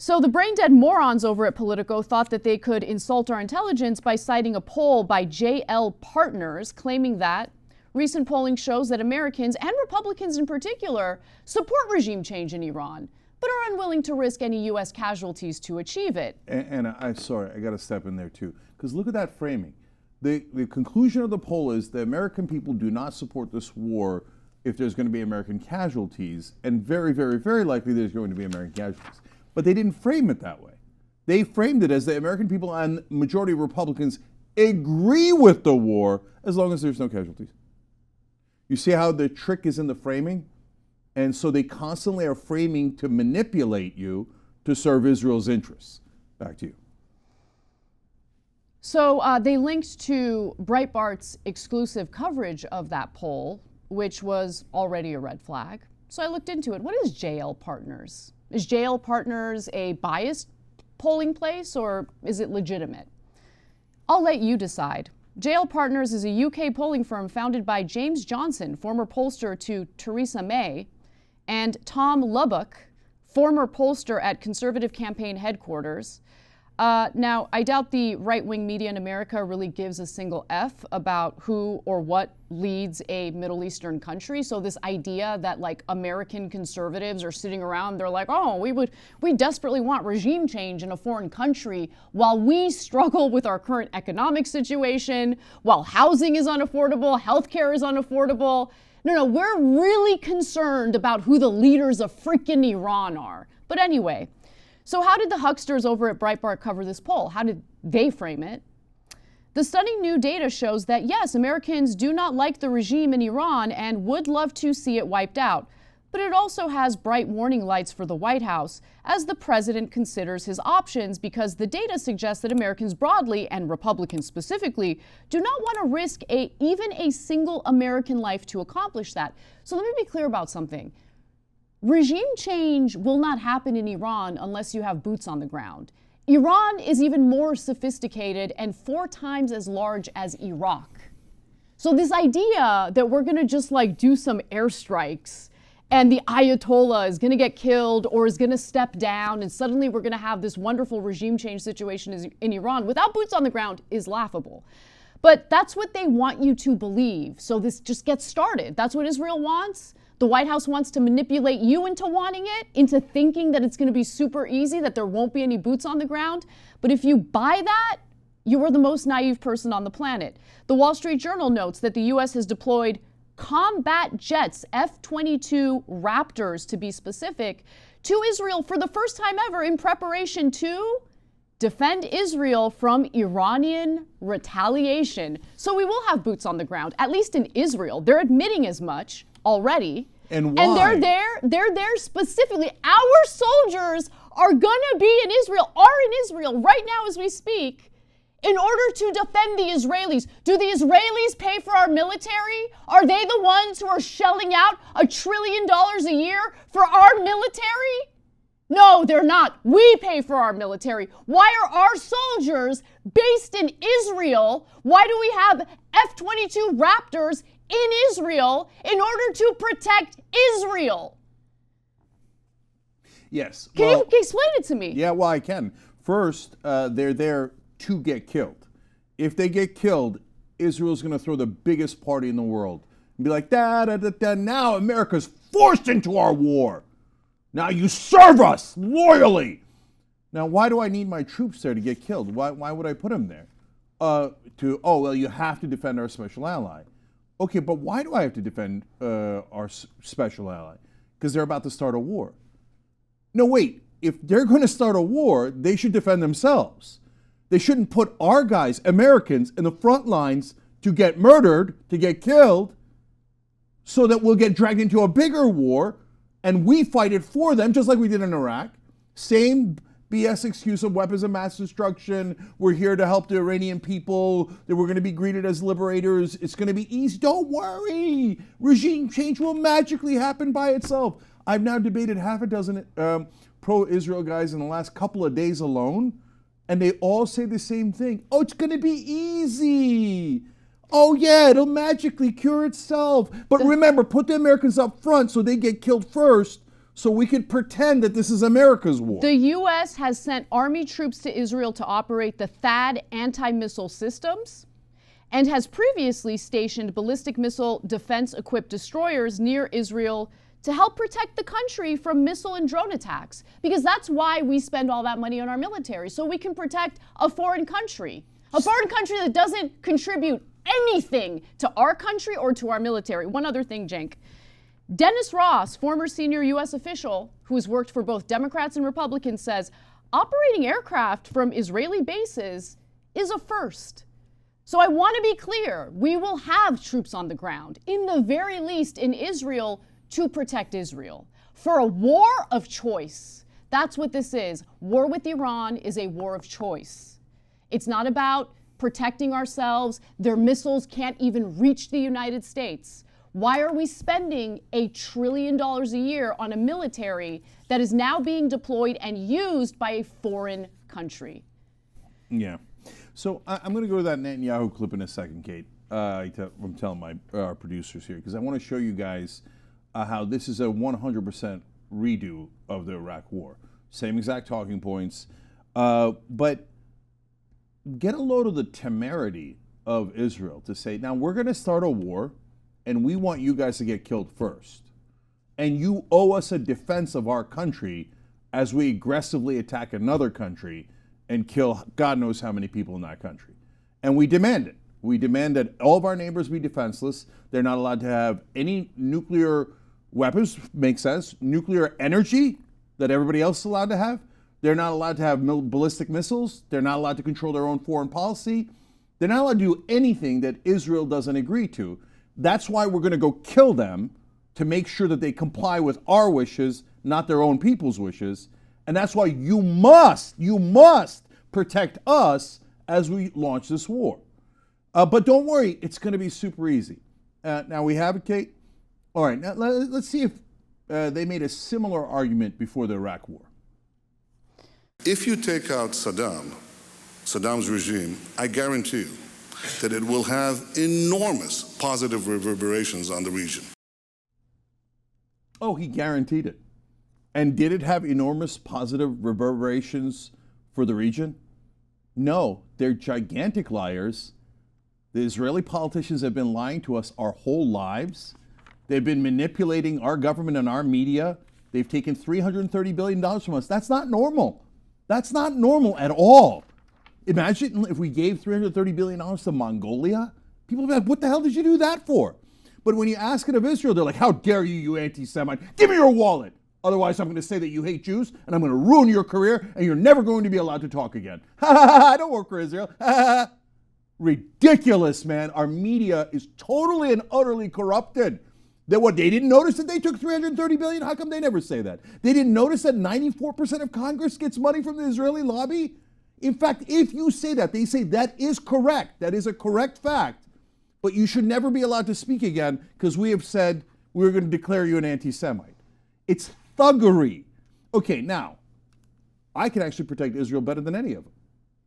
So the brain-dead morons over at Politico thought that they could insult our intelligence by citing a poll by JL Partners claiming that recent polling shows that Americans, and Republicans in particular, support regime change in Iran, but are unwilling to risk any U.S. casualties to achieve it. And I'm sorry, I got to step in there too, because look at that framing. The conclusion of the poll is the American people do not support this war if there's going to be American casualties, and very, very, very likely there's going to be American casualties. But they didn't frame it that way. They framed it as the American people and majority of Republicans agree with the war as long as there's no casualties. You see how the trick is in the framing? And so they constantly are framing to manipulate you to serve Israel's interests. Back to you. So they linked to Breitbart's exclusive coverage of that poll, which was already a red flag. So I looked into it. What is JL Partners? Is JL Partners a biased polling place, or is it legitimate? I'll let you decide. JL Partners is a UK polling firm founded by James Johnson, former pollster to Theresa May, and Tom Lubbock, former pollster at Conservative Campaign headquarters. Now, I doubt the right-wing media in America really gives a single F about who or what leads a Middle Eastern country. So this idea that like American conservatives are sitting around, they're like, oh, we desperately want regime change in a foreign country while we struggle with our current economic situation, while housing is unaffordable, healthcare is unaffordable. No, we're really concerned about who the leaders of freaking Iran are. But anyway, so how did the hucksters over at Breitbart cover this poll? How did they frame it? The stunning new data shows that, yes, Americans do not like the regime in Iran and would love to see it wiped out. But it also has bright warning lights for the White House as the president considers his options, because the data suggests that Americans broadly, and Republicans specifically, do not want to risk even a single American life to accomplish that. So let me be clear about something. Regime change will not happen in Iran unless you have boots on the ground. Iran is even more sophisticated and 4 times as large as Iraq. So this idea that we're going to just like do some airstrikes and the Ayatollah is going to get killed or is going to step down and suddenly we're going to have this wonderful regime change situation in Iran without boots on the ground is laughable. But that's what they want you to believe. So this just gets started. That's what Israel wants. The White House wants to manipulate you into wanting it, into thinking that it's going to be super easy, that there won't be any boots on the ground. But if you buy that, you are the most naive person on the planet. The Wall Street Journal notes that the U.S. has deployed combat jets, F-22 Raptors to be specific, to Israel for the first time ever in preparation to defend Israel from Iranian retaliation. So we will have boots on the ground, at least in Israel. They're admitting as much already. And why? And they're there specifically. Our soldiers are gonna be in Israel, are in Israel right now as we speak, in order to defend the Israelis. Do the Israelis pay for our military? Are they the ones who are shelling out $1 trillion a year for our military? No, they're not. We pay for our military. Why are our soldiers based in Israel? Why do we have F-22 Raptors in Israel in order to protect Israel? Yes. Can you explain it to me? Yeah, well, I can. First, they're there to get killed. If they get killed, Israel's going to throw the biggest party in the world and be like, now America's forced into our war. Now you serve us loyally. Now, why do I need my troops there to get killed? Why would I put them there? You have to defend our special ally. Okay, but why do I have to defend our special ally? Because they're about to start a war. No, wait. If they're going to start a war, they should defend themselves. They shouldn't put our guys, Americans, in the front lines to get murdered, to get killed, so that we'll get dragged into a bigger war, and we fight it for them, just like we did in Iraq. Same BS excuse of weapons of mass destruction. We're here to help the Iranian people. That we're going to be greeted as liberators. It's going to be easy. Don't worry. Regime change will magically happen by itself. I've now debated half a dozen pro-Israel guys in the last couple of days alone, and they all say the same thing. Oh, it's going to be easy. Oh, yeah, it'll magically cure itself. But remember, put the Americans up front so they get killed first, so we could pretend that this is America's war. The U.S. has sent Army troops to Israel to operate the THAAD anti-missile systems and has previously stationed ballistic missile defense-equipped destroyers near Israel to help protect the country from missile and drone attacks. Because that's why we spend all that money on our military, so we can protect a foreign country that doesn't contribute anything to our country or to our military. One other thing, Cenk. Dennis Ross, former senior U.S. official who has worked for both Democrats and Republicans, says operating aircraft from Israeli bases is a first. So I want to be clear, we will have troops on the ground, in the very least in Israel, to protect Israel. For a war of choice, that's what this is. War with Iran is a war of choice. It's not about protecting ourselves. Their missiles can't even reach the United States. Why are we spending $1 trillion a year on a military that is now being deployed and used by a foreign country? So I'm going to go to that Netanyahu clip in a second, Kate. I'm telling my producers here, because I want to show you guys how this is a 100% redo of the Iraq War. Same exact talking points. But get a load of the temerity of Israel to say, now we're going to start a war, and we want you guys to get killed first. And you owe us a defense of our country as we aggressively attack another country and kill God knows how many people in that country. And we demand it. We demand that all of our neighbors be defenseless. They're not allowed to have any nuclear weapons, makes sense. Nuclear energy that everybody else is allowed to have. They're not allowed to have ballistic missiles. They're not allowed to control their own foreign policy. They're not allowed to do anything that Israel doesn't agree to. That's why we're going to go kill them, to make sure that they comply with our wishes, not their own people's wishes. And that's why you must protect us as we launch this war. But don't worry, it's going to be super easy. Now we have it, Kate? All right, now let's see if they made a similar argument before the Iraq War. If you take out Saddam's regime, I guarantee you that it will have enormous positive reverberations on the region. Oh, he guaranteed it. And did it have enormous positive reverberations for the region? No, they're gigantic liars. The Israeli politicians have been lying to us our whole lives. They've been manipulating our government and our media. They've taken $330 billion from us. That's not normal. That's not normal at all. Imagine if we gave $330 billion to Mongolia. People would be like, what the hell did you do that for? But when you ask it of Israel, they're like, how dare you, you anti-Semite? Give me your wallet. Otherwise, I'm going to say that you hate Jews, and I'm going to ruin your career, and you're never going to be allowed to talk again. Ha ha ha, I don't work for Israel. Ha ha ha. Ridiculous, man. Our media is totally and utterly corrupted. That what, they didn't notice that they took $330 billion? How come they never say that? They didn't notice that 94% of Congress gets money from the Israeli lobby? In fact, if you say that, they say that is correct. That is a correct fact. But you should never be allowed to speak again because we have said we're going to declare you an anti-Semite. It's thuggery. Okay, now, I can actually protect Israel better than any of them.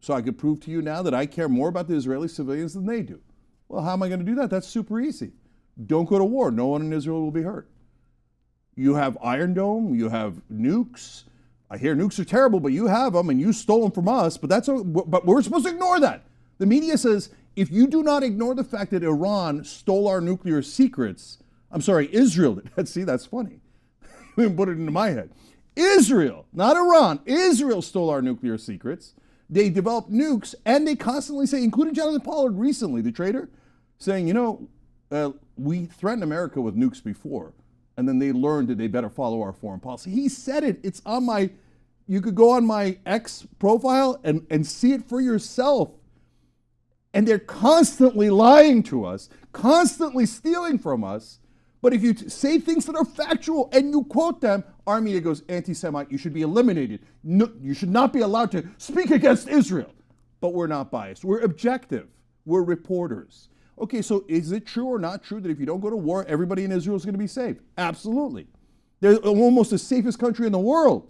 So I could prove to you now that I care more about the Israeli civilians than they do. Well, how am I going to do that? That's super easy. Don't go to war. No one in Israel will be hurt. You have Iron Dome. You have nukes. I hear nukes are terrible, but you have them and you stole them from us. But we're supposed to ignore that. The media says if you do not ignore the fact that Iran stole our nuclear secrets, Israel did. See, that's funny. You put it into my head. Israel, not Iran. Israel stole our nuclear secrets. They developed nukes, and they constantly say, including Jonathan Pollard recently, the trader, saying, we threatened America with nukes before, and then they learned that they better follow our foreign policy. He said it. It's on you could go on my X profile and see it for yourself. And they're constantly lying to us, constantly stealing from us. But if you say things that are factual and you quote them, our media goes, anti-Semite, you should be eliminated. No, you should not be allowed to speak against Israel. But we're not biased. We're objective. We're reporters. Okay, so is it true or not true that if you don't go to war, everybody in Israel is going to be safe? Absolutely. They're almost the safest country in the world.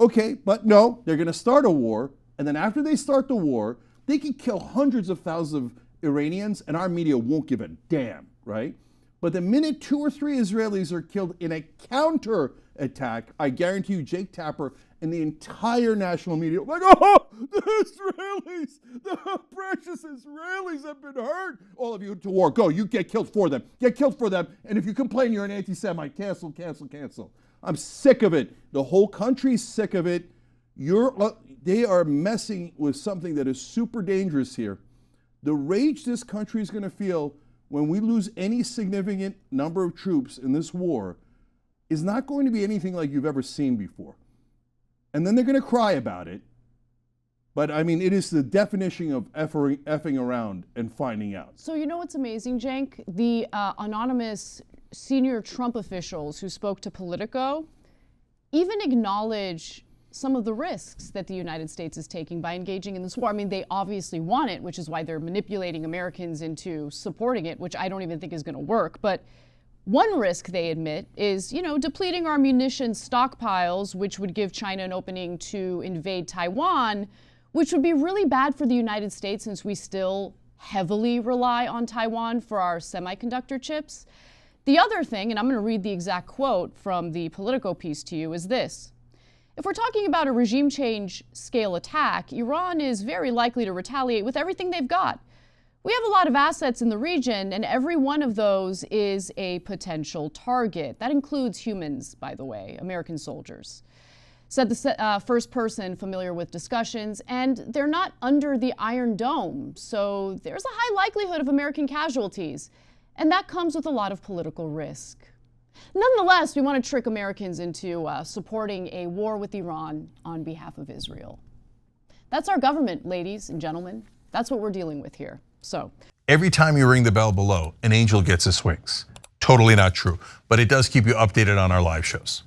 Okay, but no, they're going to start a war. And then after they start the war, they can kill hundreds of thousands of Iranians and our media won't give a damn, right? But the minute 2 or 3 Israelis are killed in a counter attack, I guarantee you Jake Tapper and the entire national media like, oh, the Israelis, the precious Israelis have been hurt. All of you to war, go. You get killed for them. Get killed for them. And if you complain, you're an anti-Semite. Cancel, cancel, cancel. I'm sick of it. The whole country's sick of it. They are messing with something that is super dangerous here. The rage this country is going to feel when we lose any significant number of troops in this war is not going to be anything like you've ever seen before. And then they're going to cry about it. But I mean, it is the definition of effing around and finding out. So you know what's amazing, Cenk? The anonymous senior Trump officials who spoke to Politico even acknowledge some of the risks that the United States is taking by engaging in this war. I mean, they obviously want it, which is why they're manipulating Americans into supporting it, which I don't even think is going to work. But one risk they admit is, depleting our munitions stockpiles, which would give China an opening to invade Taiwan, which would be really bad for the United States since we still heavily rely on Taiwan for our semiconductor chips. The other thing, and I'm going to read the exact quote from the Politico piece to you, is this. If we're talking about a regime change scale attack, Iran is very likely to retaliate with everything they've got. We have a lot of assets in the region, and every one of those is a potential target. That includes humans, by the way, American soldiers. Said the first person familiar with discussions, and they're not under the Iron Dome, so there's a high likelihood of American casualties, and that comes with a lot of political risk. Nonetheless, we want to trick Americans into supporting a war with Iran on behalf of Israel. That's our government, ladies and gentlemen. That's what we're dealing with here. So, every time you ring the bell below, an angel gets his wings. Totally not true, but it does keep you updated on our live shows.